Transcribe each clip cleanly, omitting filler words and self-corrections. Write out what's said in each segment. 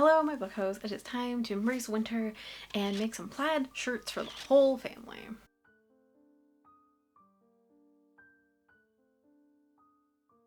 Hello my bookhos, it is time to embrace winter and make some plaid shirts for the whole family.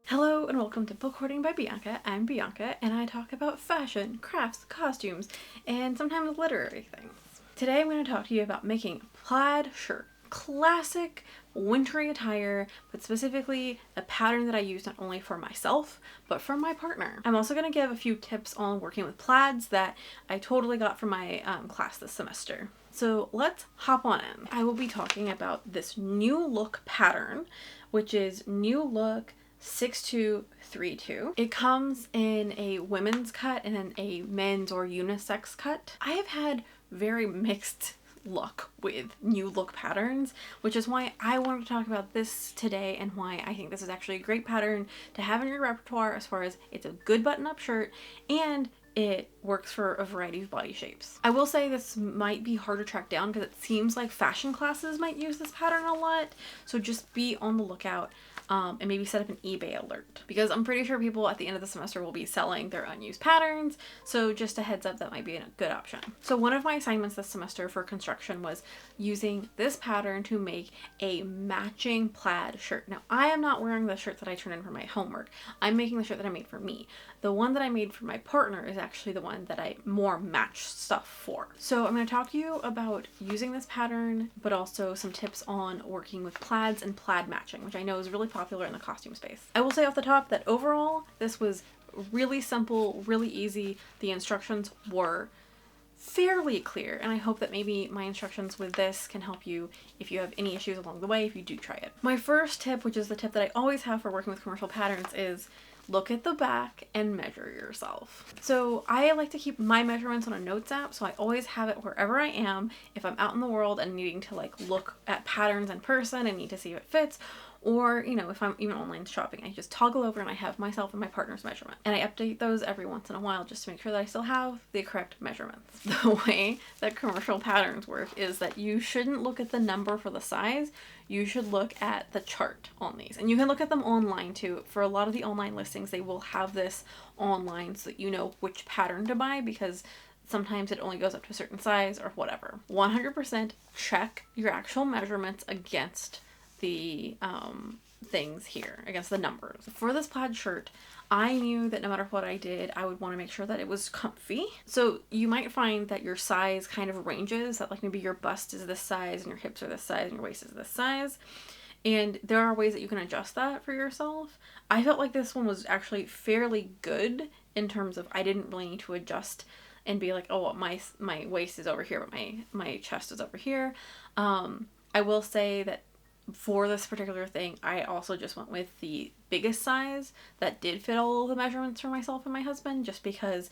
Hello and welcome to Bookhoarding by Bianca. I'm Bianca and I talk about fashion, crafts, costumes, and sometimes literary things. Today I'm going to talk to you about making a plaid shirt. Classic wintry attire, but specifically a pattern that I use not only for myself, but for my partner. I'm also going to give a few tips on working with plaids that I totally got from my class this semester. So let's hop on in. I will be talking about this new look pattern, which is New Look 6232. It comes in a women's cut and then a men's or unisex cut. I have had very mixed luck with new look patterns, which is why I wanted to talk about this today and why I think this is actually a great pattern to have in your repertoire as far as it's a good button-up shirt and it works for a variety of body shapes. I will say this might be hard to track down because it seems like fashion classes might use this pattern a lot, so just be on the lookout. And maybe set up an eBay alert, because I'm pretty sure people at the end of the semester will be selling their unused patterns, so just a heads up, that might be a good option. So one of my assignments this semester for construction was using this pattern to make a matching plaid shirt. Now I am not wearing the shirt that I turned in for my homework. I'm making the shirt that I made for me. The one that I made for my partner is actually the one that I more match stuff for. So I'm going to talk to you about using this pattern, but also some tips on working with plaids and plaid matching, which I know is really popular in the costume space. I will say off the top that overall this was really simple, really easy. The instructions were fairly clear, and I hope that maybe my instructions with this can help you if you have any issues along the way if you do try it. My first tip, which is the tip that I always have for working with commercial patterns, is look at the back and measure yourself. So I like to keep my measurements on a notes app, so I always have it wherever I am. If I'm out in the world and needing to like look at patterns in person and need to see if it fits, or you know, if I'm even online shopping, I just toggle over and I have myself and my partner's measurement, and I update those every once in a while just to make sure that I still have the correct measurements. The way that commercial patterns work is that you shouldn't look at the number for the size. You should look at the chart on these, and you can look at them online too. For a lot of the online listings, they will have this online so that you know which pattern to buy, because sometimes it only goes up to a certain size or whatever. 100% check your actual measurements against the things here, against the numbers. For this plaid shirt, I knew that no matter what I did, I would want to make sure that it was comfy. So you might find that your size kind of ranges, that like maybe your bust is this size and your hips are this size and your waist is this size. And there are ways that you can adjust that for yourself. I felt like this one was actually fairly good in terms of I didn't really need to adjust and be like, oh, my waist is over here, but my chest is over here. I will say that for this particular thing, I also just went with the biggest size that did fit all of the measurements for myself and my husband, just because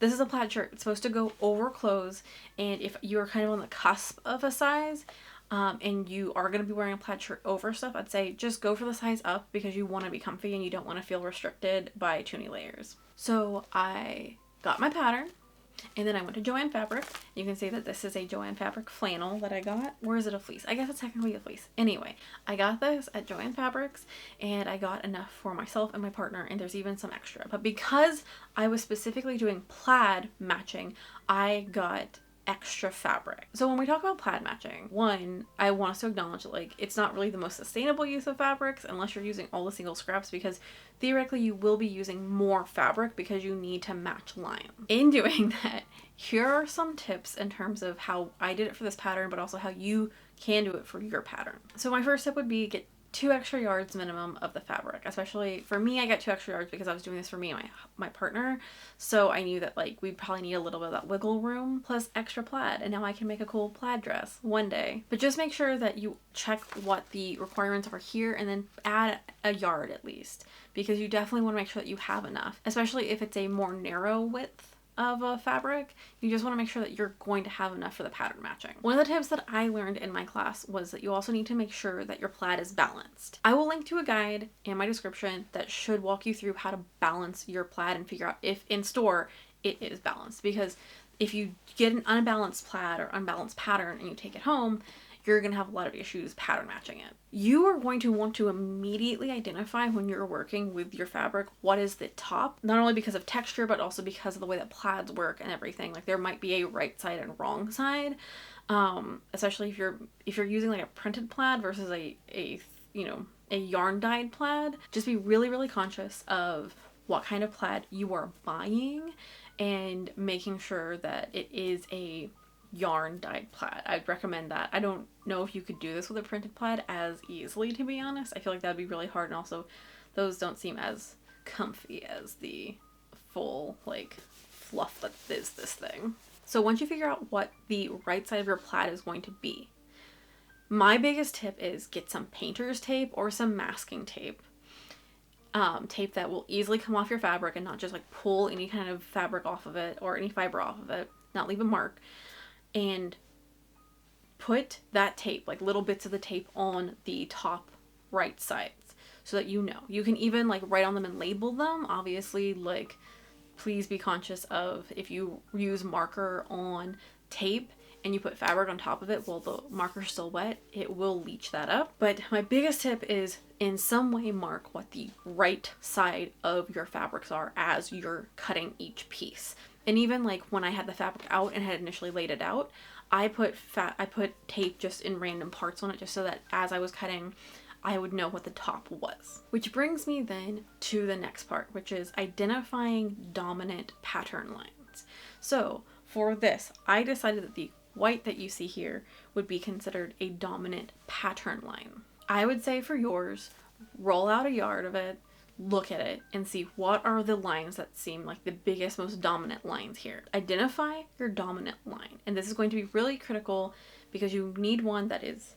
this is a plaid shirt. It's supposed to go over clothes, and if you're kind of on the cusp of a size, and you are going to be wearing a plaid shirt over stuff, I'd say just go for the size up, because you want to be comfy and you don't want to feel restricted by too many layers. So I got my pattern, and then I went to Joann Fabric. You can see that this is a Joann Fabric flannel that I got. Or is it a fleece? I guess it's technically a fleece. Anyway, I got this at Joann Fabrics, and I got enough for myself and my partner, and there's even some extra. But because I was specifically doing plaid matching, I got extra fabric. So when we talk about plaid matching, one, I want us to acknowledge that like it's not really the most sustainable use of fabrics unless you're using all the single scraps, because theoretically you will be using more fabric because you need to match lines. In doing that, here are some tips in terms of how I did it for this pattern, but also how you can do it for your pattern. So my first tip would be get 2 extra yards minimum of the fabric. Especially for me, I got 2 extra yards because I was doing this for me and my partner, so I knew that like we'd probably need a little bit of that wiggle room plus extra plaid, and now I can make a cool plaid dress one day. But just make sure that you check what the requirements are here and then add a yard at least, because you definitely want to make sure that you have enough, especially if it's a more narrow width of a fabric. You just want to make sure that you're going to have enough for the pattern matching. One of the tips that I learned in my class was that you also need to make sure that your plaid is balanced. I will link to a guide in my description that should walk you through how to balance your plaid and figure out if in store it is balanced, because if you get an unbalanced plaid or unbalanced pattern and you take it home, you're going to have a lot of issues pattern matching it. You are going to want to immediately identify when you're working with your fabric what is the top, not only because of texture, but also because of the way that plaids work and everything. Like there might be a right side and wrong side, especially if you're using like a printed plaid versus a yarn dyed plaid. Just be really, really conscious of what kind of plaid you are buying and making sure that it is a yarn dyed plaid. I'd recommend that. I don't know if you could do this with a printed plaid as easily, to be honest. I feel like that'd be really hard, and also those don't seem as comfy as the full like fluff that is this thing. So once you figure out what the right side of your plaid is going to be, my biggest tip is get some painter's tape or some masking tape. Tape that will easily come off your fabric and not just like pull any kind of fabric off of it or any fiber off of it, not leave a mark. And put that tape, like little bits of the tape, on the top right sides so that you know. You can even like write on them and label them. Obviously, like please be conscious of if you use marker on tape and you put fabric on top of it while the marker's still wet, it will leach that up. But my biggest tip is in some way mark what the right side of your fabrics are as you're cutting each piece. And even like when I had the fabric out and had initially laid it out, I put tape just in random parts on it just so that as I was cutting, I would know what the top was. Which brings me then to the next part, which is identifying dominant pattern lines. So for this, I decided that the white that you see here would be considered a dominant pattern line. I would say for yours, roll out a yard of it, look at it, and see what are the lines that seem like the biggest, most dominant lines here. Identify your dominant line. And this is going to be really critical because you need one that is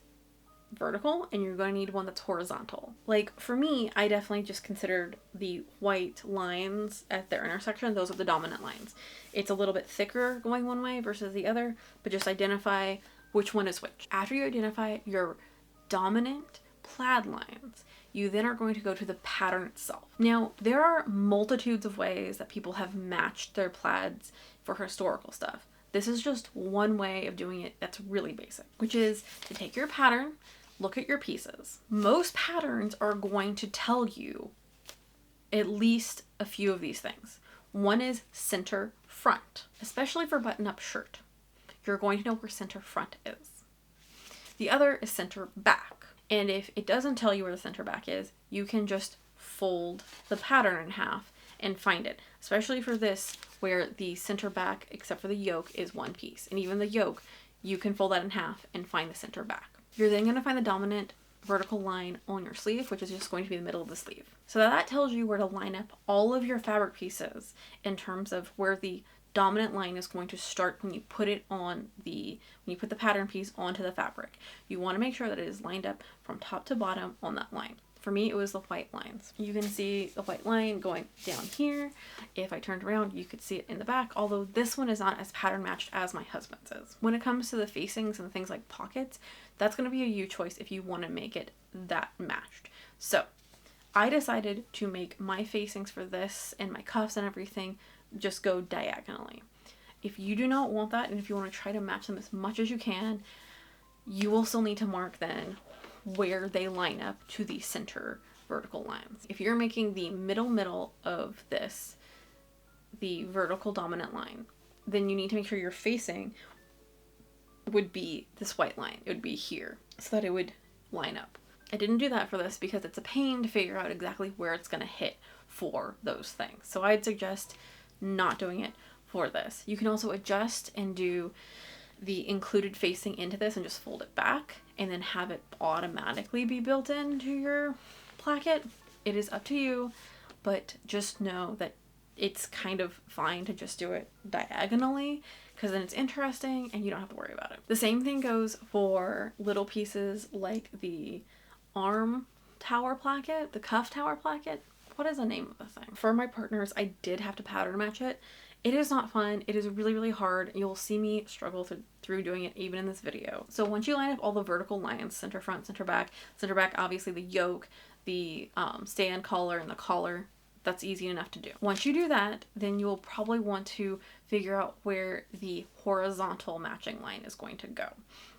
vertical and you're going to need one that's horizontal. Like for me, I definitely just considered the white lines at their intersection. Those are the dominant lines. It's a little bit thicker going one way versus the other, but just identify which one is which. After you identify your dominant plaid lines, you then are going to go to the pattern itself. Now, there are multitudes of ways that people have matched their plaids for historical stuff. This is just one way of doing it that's really basic, which is to take your pattern, look at your pieces. Most patterns are going to tell you at least a few of these things. One is center front, especially for button-up shirt. You're going to know where center front is. The other is center back. And if it doesn't tell you where the center back is, you can just fold the pattern in half and find it. Especially for this, where the center back, except for the yoke, is one piece. And even the yoke, you can fold that in half and find the center back. You're then going to find the dominant vertical line on your sleeve, which is just going to be the middle of the sleeve. So that tells you where to line up all of your fabric pieces in terms of where the dominant line is going to start when you put it on when you put the pattern piece onto the fabric. You want to make sure that it is lined up from top to bottom on that line. For me, it was the white lines. You can see the white line going down here. If I turned around, you could see it in the back, although this one is not as pattern matched as my husband's is. When it comes to the facings and things like pockets, that's going to be a you choice if you want to make it that matched. So I decided to make my facings for this and my cuffs and everything just go diagonally. If you do not want that, and if you want to try to match them as much as you can, you will still need to mark then where they line up to the center vertical lines. If you're making the middle of this, the vertical dominant line, then you need to make sure your facing would be this white line. It would be here so that it would line up. I didn't do that for this because it's a pain to figure out exactly where it's going to hit for those things. So I'd suggest not doing it for this. You can also adjust and do the included facing into this and just fold it back and then have it automatically be built into your placket. It is up to you, but just know that it's kind of fine to just do it diagonally because then it's interesting and you don't have to worry about it. The same thing goes for little pieces like the arm tower placket, the cuff tower placket. What is the name of the thing? For my partners, I did have to pattern match it. It is not fun. It is really, really hard. You'll see me struggle through doing it even in this video. So once you line up all the vertical lines, center front, center back, obviously the yoke, the stand collar, and the collar, that's easy enough to do. Once you do that, then you'll probably want to figure out where the horizontal matching line is going to go.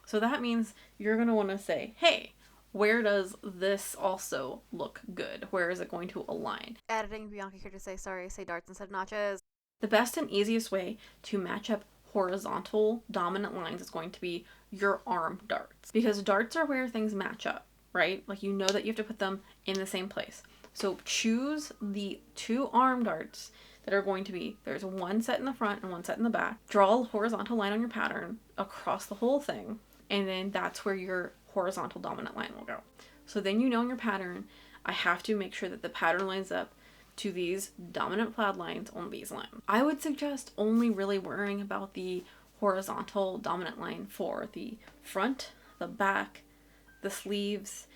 So that means you're going to want to say, hey, where does this also look good? Where is it going to align? Editing Bianca here to say sorry, say darts instead of notches. The best and easiest way to match up horizontal dominant lines is going to be your arm darts, because darts are where things match up, right? Like, you know that you have to put them in the same place. So choose the 2 arm darts that are going to be, there's one set in the front and one set in the back. Draw a horizontal line on your pattern across the whole thing, and then that's where your horizontal dominant line will go. So then you know in your pattern, I have to make sure that the pattern lines up to these dominant plaid lines on these lines. I would suggest only really worrying about the horizontal dominant line for the front, the back, the sleeves,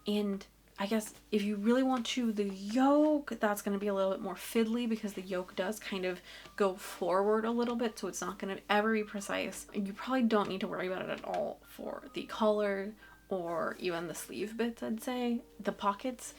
and I guess if you really want to, the yoke, that's going to be a little bit more fiddly because the yoke does kind of go forward a little bit, so it's not going to ever be precise. You probably don't need to worry about it at all for the collar or even the sleeve bits, I'd say. The pockets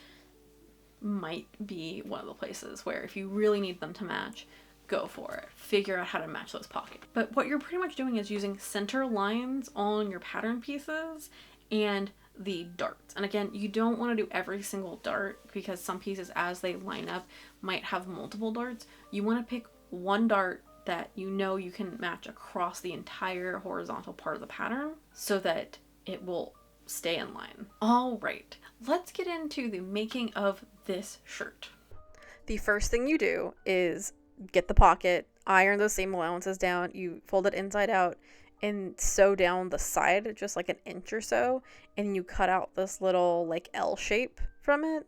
might be one of the places where if you really need them to match, go for it. Figure out how to match those pockets. But what you're pretty much doing is using center lines on your pattern pieces and the darts. And again, you don't want to do every single dart because some pieces as they line up might have multiple darts. You want to pick one dart that you know you can match across the entire horizontal part of the pattern so that it will stay in line. All right, let's get into the making of this shirt. The first thing you do is get the pocket, iron those seam allowances down, you fold it inside out, and sew down the side just like an inch or so, and you cut out this little like L shape from it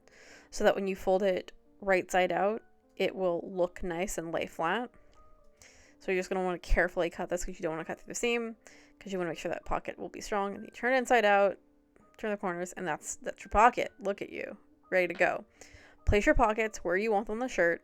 so that when you fold it right side out, it will look nice and lay flat. So you're just going to want to carefully cut this because you don't want to cut through the seam, because you want to make sure that pocket will be strong. And you turn it inside out, turn the corners, and that's your pocket. Look at you, ready to go. Place your pockets where you want them on the shirt.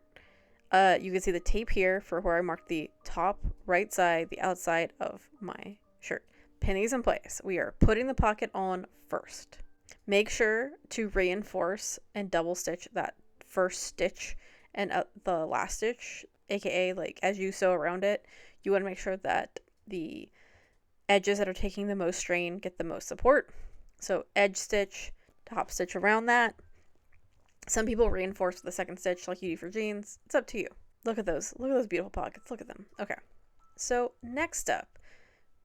You can see the tape here for where I marked the top right side, the outside of my shirt. Pin these in place. We are putting the pocket on first. Make sure to reinforce and double stitch that first stitch and the last stitch, aka like as you sew around it, you want to make sure that the edges that are taking the most strain get the most support. So edge stitch, top stitch around that. Some people reinforce with the second stitch like you do for jeans. It's up to you. Look at those beautiful pockets. Look at them. Okay. So next up,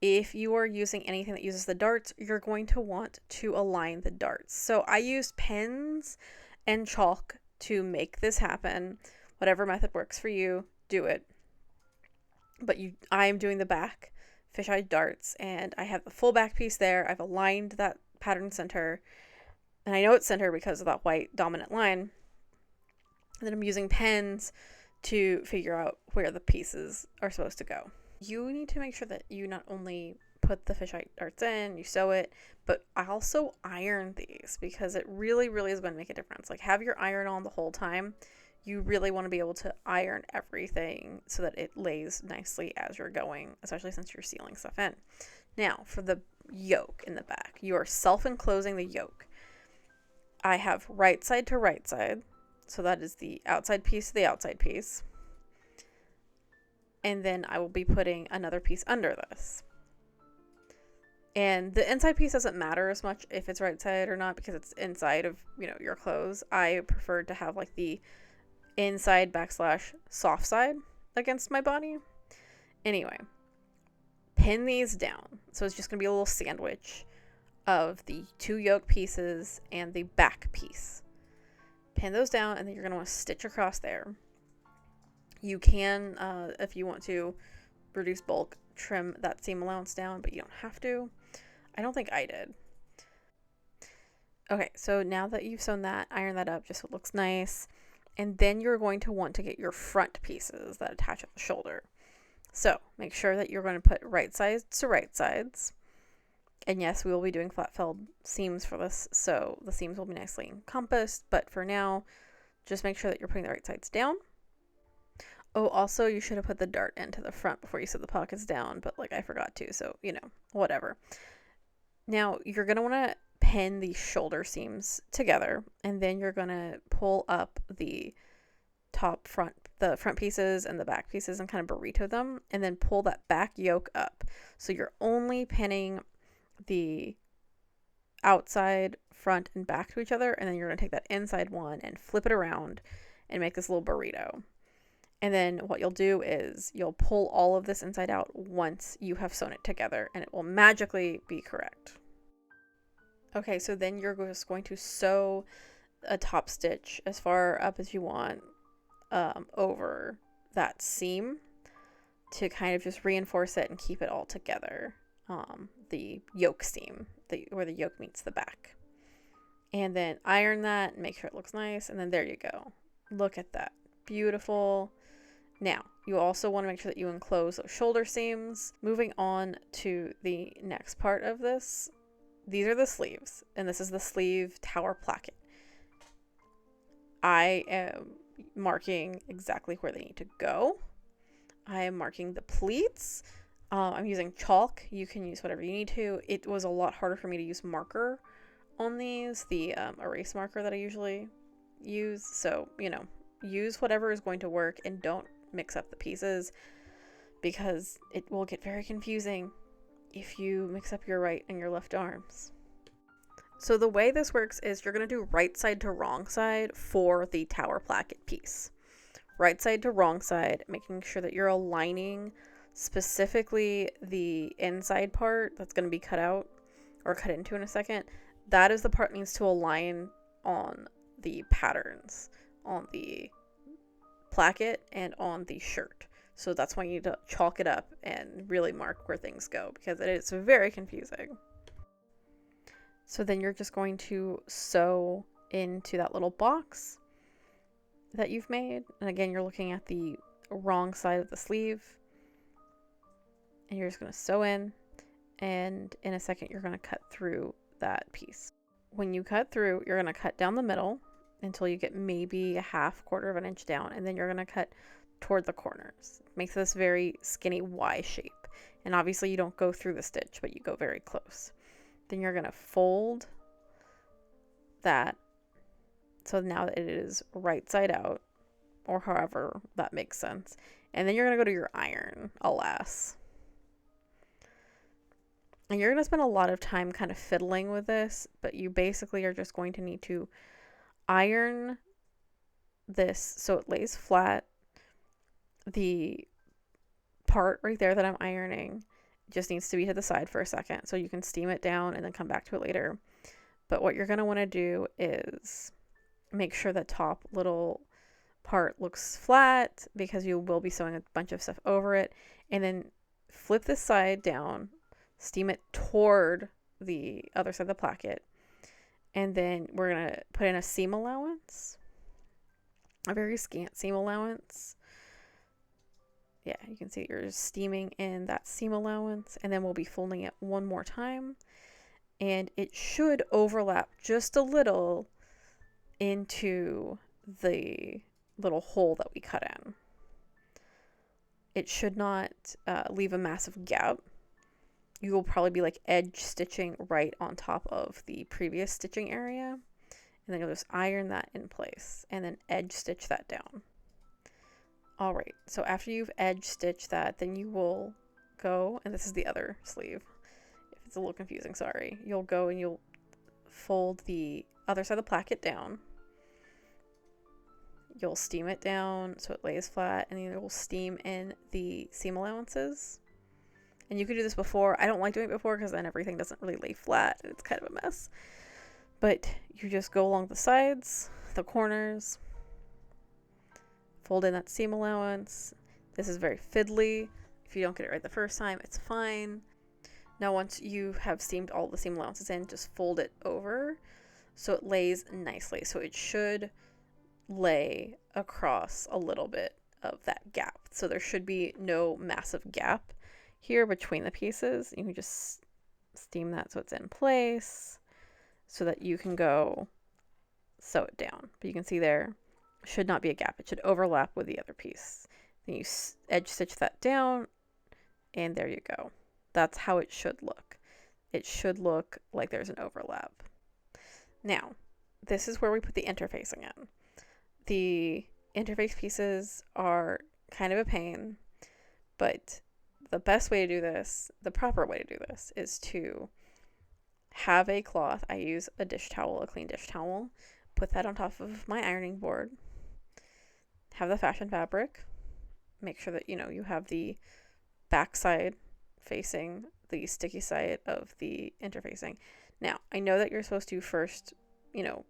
if you are using anything that uses the darts, you're going to want to align the darts. So I used pens and chalk to make this happen. Whatever method works for you, do it. But I am doing the back fisheye darts, and I have the full back piece there. I've aligned that pattern center. And I know it's center because of that white dominant line. And then I'm using pens to figure out where the pieces are supposed to go. You need to make sure that you not only put the fisheye darts in, you sew it, but I also iron these because it really, really is going to make a difference. Like, have your iron on the whole time. You really want to be able to iron everything so that it lays nicely as you're going, especially since you're sealing stuff in. Now, for the yoke in the back, you are self-enclosing the yoke. I have right side to right side, so that is the outside piece to the outside piece. And then I will be putting another piece under this. And the inside piece doesn't matter as much if it's right side or not because it's inside of, your clothes. I prefer to have like the inside / soft side against my body. Anyway, pin these down. So it's just going to be a little sandwich of the 2 yoke pieces and the back piece. Pin those down, and then you're going to want to stitch across there. You can, if you want to reduce bulk, trim that seam allowance down, but you don't have to. I don't think I did. Okay, so now that you've sewn that, iron that up just so it looks nice. And then you're going to want to get your front pieces that attach at the shoulder. So make sure that you're going to put right sides to right sides. And yes, we will be doing flat felled seams for this, so the seams will be nicely encompassed. But for now, just make sure that you're putting the right sides down. Oh, also, you should have put the dart into the front before you sewed the pockets down, but I forgot to, so, whatever. Now, you're going to want to pin the shoulder seams together, and then you're going to pull up the front pieces and the back pieces and kind of burrito them, and then pull that back yoke up. So you're only pinning the outside, front, and back to each other, and then you're going to take that inside one and flip it around and make this little burrito. And then what you'll do is you'll pull all of this inside out once you have sewn it together, and it will magically be correct. Okay, so then you're just going to sew a top stitch as far up as you want over that seam to kind of just reinforce it and keep it all together. The yoke seam, where the yoke meets the back. And then iron that and make sure it looks nice, and then there you go. Look at that. Beautiful. Now, you also want to make sure that you enclose those shoulder seams. Moving on to the next part of this, these are the sleeves, and this is the sleeve tower placket. I am marking exactly where they need to go. I am marking the pleats. I'm using chalk. You can use whatever you need to. It was a lot harder for me to use marker on these, the erase marker that I usually use. So, use whatever is going to work and don't mix up the pieces, because it will get very confusing if you mix up your right and your left arms. So the way this works is you're going to do right side to wrong side for the tower placket piece. Right side to wrong side, making sure that you're aligning specifically the inside part that's going to be cut out or cut into in a second. That is the part that needs to align on the patterns, on the placket and on the shirt. So that's why you need to chalk it up and really mark where things go, because it is very confusing. So then you're just going to sew into that little box that you've made. And again, you're looking at the wrong side of the sleeve. And you're just going to sew in. And in a second, you're going to cut through that piece. When you cut through, you're going to cut down the middle until you get maybe a quarter of an inch down. And then you're going to cut toward the corners. Makes this very skinny Y shape. And obviously you don't go through the stitch, but you go very close. Then you're going to fold that so now that it is right side out, or however that makes sense. And then you're going to go to your iron, alas. And you're going to spend a lot of time kind of fiddling with this, but you basically are just going to need to iron this so it lays flat. The part right there that I'm ironing just needs to be to the side for a second so you can steam it down and then come back to it later. But what you're going to want to do is make sure that top little part looks flat, because you will be sewing a bunch of stuff over it, and then flip this side down, steam it toward the other side of the placket, and then we're going to put in a seam allowance, a very scant seam allowance. Yeah, you can see you're steaming in that seam allowance, and then we'll be folding it one more time, and it should overlap just a little into the little hole that we cut in. It should not leave a massive gap. You will probably be like edge stitching right on top of the previous stitching area, and then you'll just iron that in place and then edge stitch that down. Alright, so after you've edge stitched that, then you will go, and this is the other sleeve, if it's a little confusing, sorry. You'll go and you'll fold the other side of the placket down. You'll steam it down so it lays flat, and then you'll steam in the seam allowances. And you could do this before. I don't like doing it before because then everything doesn't really lay flat, and it's kind of a mess. But you just go along the sides, the corners, fold in that seam allowance. This is very fiddly. If you don't get it right the first time, it's fine. Now once you have seamed all the seam allowances in, just fold it over so it lays nicely. So it should lay across a little bit of that gap. So there should be no massive gap here between the pieces. You can just steam that so it's in place so that you can go sew it down. But you can see there should not be a gap. It should overlap with the other piece. Then you edge stitch that down, and there you go. That's how it should look. It should look like there's an overlap. Now, this is where we put the interfacing in. The interface pieces are kind of a pain, but the best way to do this, the proper way to do this, is to have a cloth. I use a dish towel, a clean dish towel. Put that on top of my ironing board. Have the fashion fabric. Make sure that, you have the back side facing the sticky side of the interfacing. Now, I know that you're supposed to first,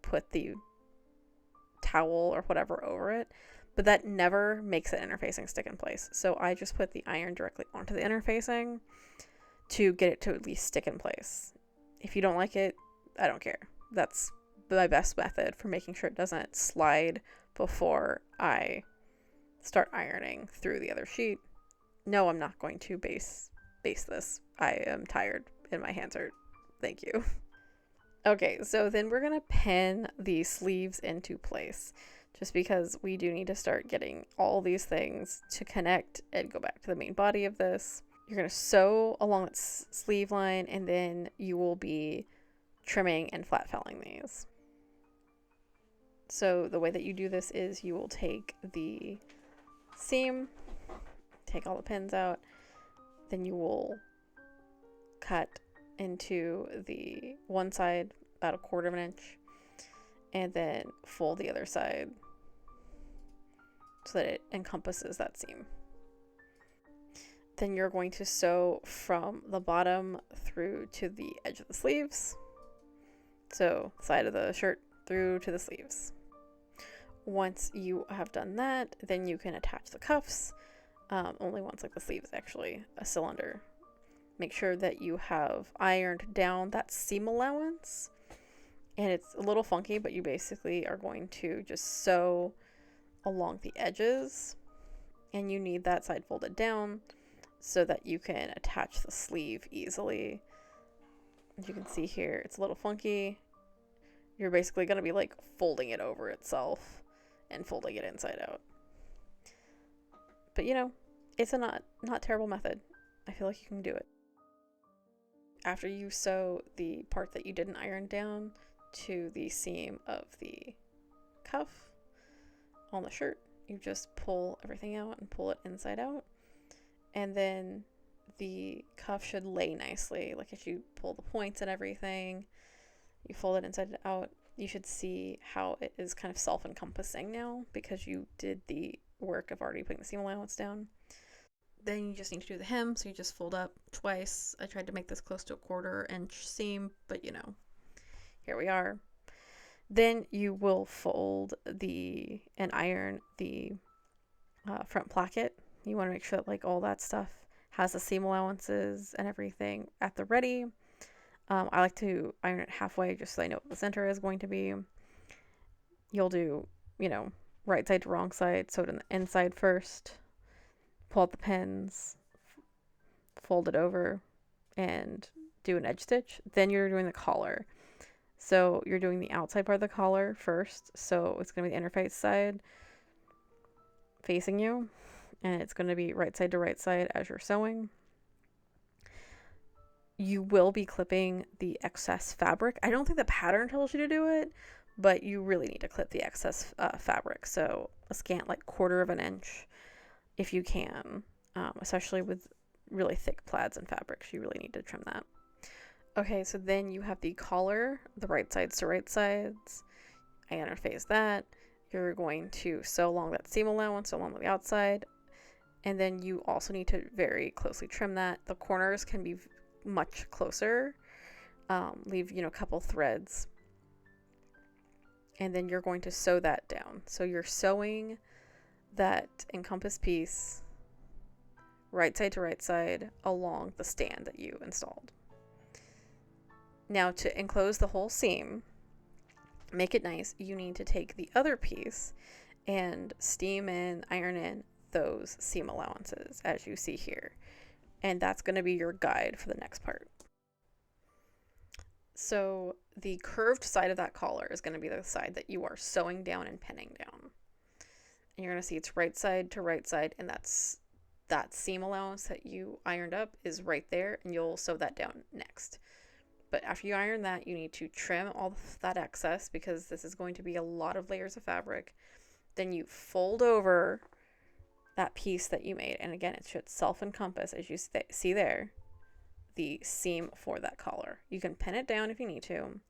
put the towel or whatever over it, but that never makes the interfacing stick in place. So I just put the iron directly onto the interfacing to get it to at least stick in place. If you don't like it, I don't care. That's my best method for making sure it doesn't slide before I start ironing through the other sheet. No, I'm not going to base this. I am tired and my hands hurt. Thank you. Okay, so then we're going to pin the sleeves into place, just because we do need to start getting all these things to connect and go back to the main body of this. You're going to sew along that sleeve line, and then you will be trimming and flat felling these. So the way that you do this is you will take the seam, take all the pins out, then you will cut into the one side about 1/4 of an inch, and then fold the other side so that it encompasses that seam. Then you're going to sew from the bottom through to the edge of the sleeves. So side of the shirt through to the sleeves. Once you have done that, then you can attach the cuffs. Only once, like the sleeve is actually a cylinder. Make sure that you have ironed down that seam allowance. And it's a little funky, but you basically are going to just sew along the edges. And you need that side folded down so that you can attach the sleeve easily. As you can see here, it's a little funky. You're basically going to be like folding it over itself and folding it inside out. But it's a not terrible method. I feel like you can do it. After you sew the part that you didn't iron down to the seam of the cuff on the shirt, you just pull everything out and pull it inside out. And then the cuff should lay nicely. Like if you pull the points and everything, you fold it inside out, you should see how it is kind of self-encompassing now because you did the work of already putting the seam allowance down. Then you just need to do the hem, so you just fold up twice. I tried to make this close to a 1/4 inch seam, but here we are. Then you will fold and iron the front placket. You want to make sure that like all that stuff has the seam allowances and everything at the ready. I like to iron it halfway just so I know what the center is going to be. You'll do, right side to wrong side, sew it in the inside first, pull out the pins, fold it over, and do an edge stitch. Then you're doing the collar. So you're doing the outside part of the collar first. So it's going to be the interface side facing you, and it's going to be right side to right side as you're sewing. You will be clipping the excess fabric. I don't think the pattern tells you to do it, but you really need to clip the excess fabric. So a scant like 1/4 of an inch if you can, especially with really thick plaids and fabrics. You really need to trim that. Okay, so then you have the collar, the right sides to right sides. I interface that. You're going to sew along that seam allowance along the outside, and then you also need to very closely trim that. The corners can be much closer. Leave a couple threads, and then you're going to sew that down. So you're sewing that encompass piece right side to right side along the stand that you installed. Now to enclose the whole seam, make it nice, you need to take the other piece and steam in, iron in those seam allowances as you see here. And that's going to be your guide for the next part. So the curved side of that collar is going to be the side that you are sewing down and pinning down. And you're going to see it's right side to right side, and that's that seam allowance that you ironed up is right there, and you'll sew that down next. But after you iron that, you need to trim all that excess because this is going to be a lot of layers of fabric. Then you fold over that piece that you made, and again, it should self-encompass as you see there. the seam for that collar. You can pin it down if you need to,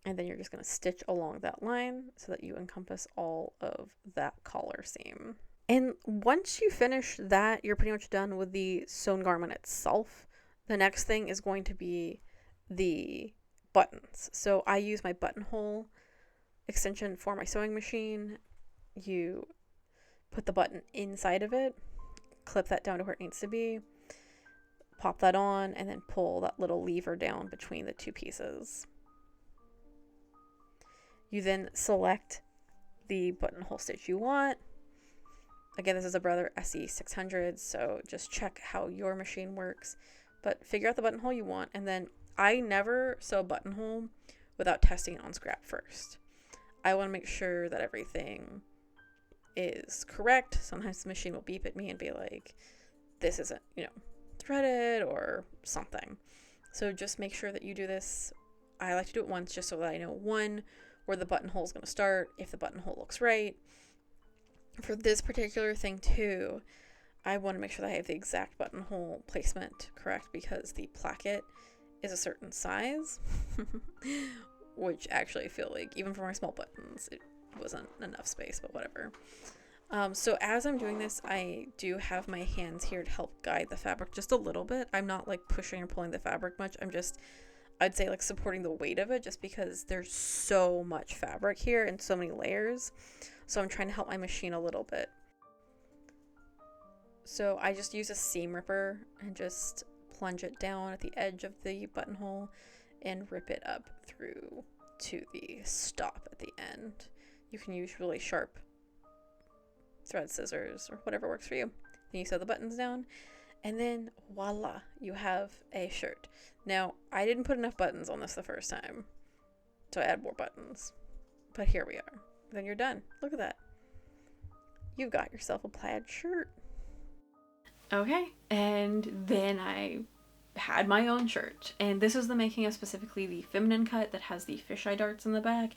and then you're just going to stitch along that line so that you encompass all of that collar seam. And once you finish that, you're pretty much done with the sewn garment itself. The next thing is going to be the buttons. So I use my buttonhole extension for my sewing machine. You put the button inside of it, clip that down to where it needs to be, pop that on, and then pull that little lever down between the two pieces. You then select the buttonhole stitch you want. Again, this is a Brother SE600, so just check how your machine works. But figure out the buttonhole you want, and then I never sew a buttonhole without testing it on scrap first. I want to make sure that everything is correct. Sometimes the machine will beep at me and be like, this isn't, threaded or something. So just make sure that you do this. I like to do it once just so that I know, one, where the buttonhole is going to start, if the buttonhole looks right. For this particular thing too, I want to make sure that I have the exact buttonhole placement correct, because the placket is a certain size, which actually I feel like even for my small buttons, it wasn't enough space, but whatever. So as I'm doing this, I do have my hands here to help guide the fabric just a little bit. I'm not like pushing or pulling the fabric much. I'm just, I'd say like supporting the weight of it, just because there's so much fabric here and so many layers. So I'm trying to help my machine a little bit. So I just use a seam ripper and just plunge it down at the edge of the buttonhole and rip it up through to the stop at the end. You can use really sharp thread scissors or whatever works for you. Then you sew the buttons down, and then voila, you have a shirt. Now, I didn't put enough buttons on this the first time, so I add more buttons. But here we are. Then you're done. Look at that. You've got yourself a plaid shirt. Okay, and then I had my own shirt, and this is the making of specifically the feminine cut that has the fisheye darts in the back.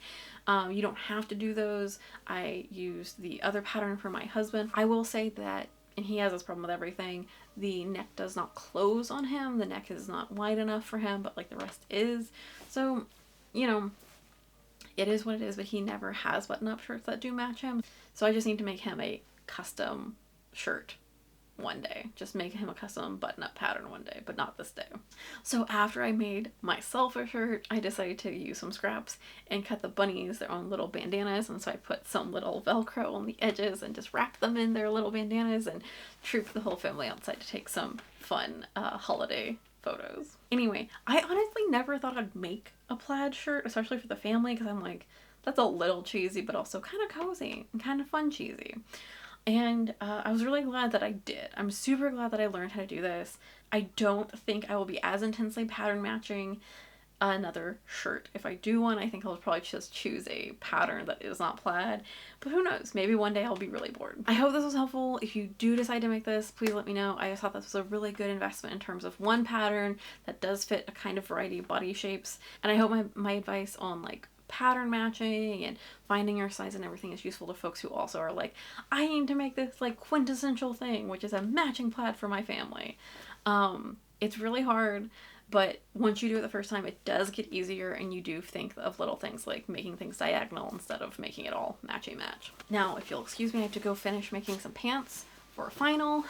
You don't have to do those. I used the other pattern for my husband. I will say that, and he has this problem with everything, the neck does not close on him. The neck is not wide enough for him, but like the rest is. So, it is what it is, but he never has button-up shirts that do match him. So I just need to make him a custom shirt one day. Just make him a custom button-up pattern one day, but not this day. So after I made myself a shirt, I decided to use some scraps and cut the bunnies their own little bandanas, and so I put some little Velcro on the edges and just wrapped them in their little bandanas and trooped the whole family outside to take some fun holiday photos. Anyway, I honestly never thought I'd make a plaid shirt, especially for the family, because I'm like, that's a little cheesy, but also kind of cozy and kind of fun cheesy. And I was really glad that I did. I'm super glad that I learned how to do this. I don't think I will be as intensely pattern matching another shirt. If I do one, I think I'll probably just choose a pattern that is not plaid. But who knows? Maybe one day I'll be really bored. I hope this was helpful. If you do decide to make this, please let me know. I just thought this was a really good investment in terms of one pattern that does fit a kind of variety of body shapes. And I hope my advice on like pattern matching and finding your size and everything is useful to folks who also are like, I need to make this like quintessential thing, which is a matching plaid for my family. It's really hard, but once you do it the first time, it does get easier, and you do think of little things like making things diagonal instead of making it all matchy match. Now, if you'll excuse me, I have to go finish making some pants for a final,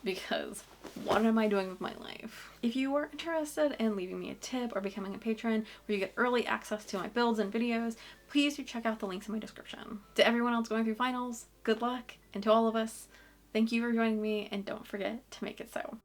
because what am I doing with my life? If you are interested in leaving me a tip or becoming a patron where you get early access to my builds and videos, please do check out the links in my description. To everyone else going through finals, good luck, and to all of us, thank you for joining me, and don't forget to make it so.